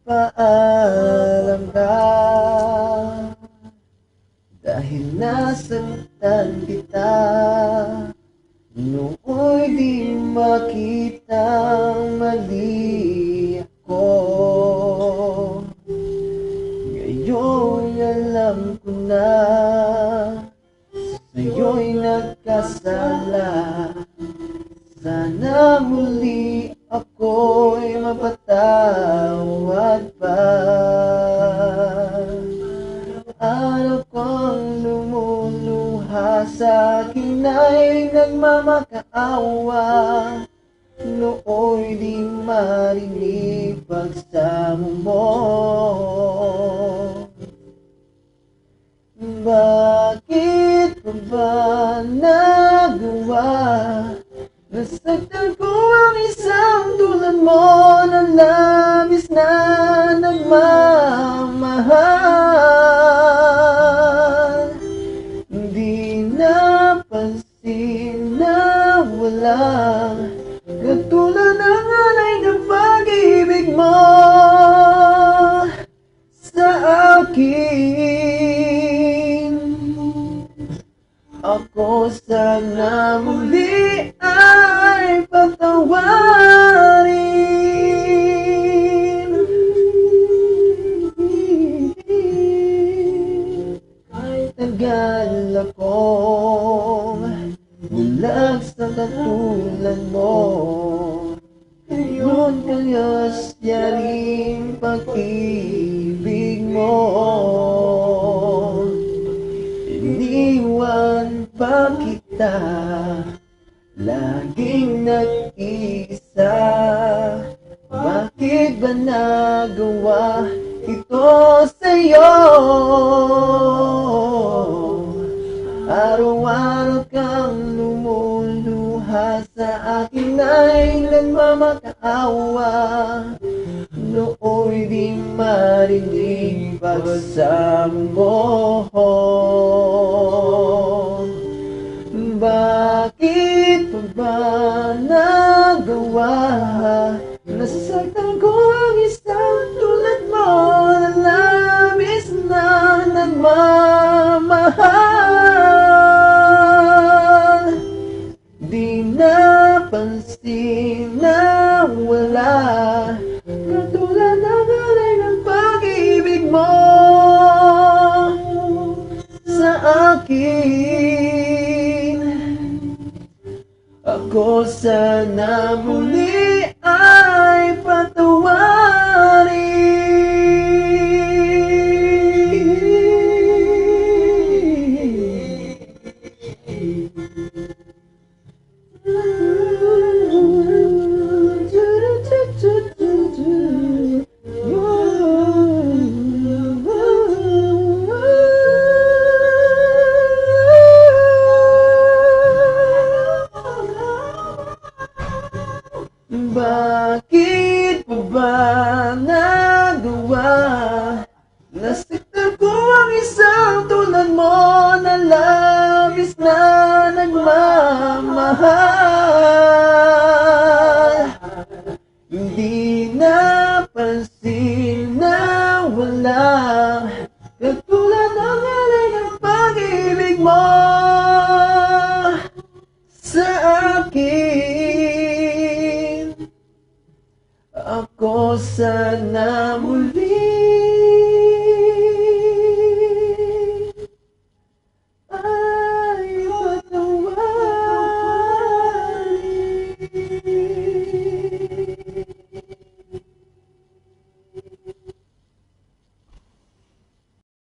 Papaalam ka dahil nasaktan kita. Nooy di makitang mali ako. Ngayon alam ko na sa'yo'y nagkasala. Sana muli ako'y mapatawad pa. Araw kong lumuluha, sa akin ay nagmamakaawa. Nooy di marinig pagsamo mo. Bakit pa ba nagawa? Nasaktan ko ang isang tulad mo na labis na nagmamahal. Di napansin na walang katulad ng alay ng pag-ibig mo sa akin. Ako sana muli ay patawarin. Kahit tagal akong bulag sa katulad mo, ngayon kayas yaring pag-ibig mo. Iniwan pa kita, laging nag-isa. Bakit ba nagawa ito sa'yo? Araw-araw kang lumuluha, sa akin ay nagmamakaawa. Nooy di marinig pagsamo mo. Bakit pa ba nagawa? Nasaktan ko ang isang tulad mo na labis na nagmamahal. Di napansin na wala katulad ng alay ng pag-ibig mo sa akin. Ako sana muli ay patawarin. Bakit pa ba nagawa? Nasaktan ko ang isang tulad mo na labis na nagmamahal. Hindi napansin na wala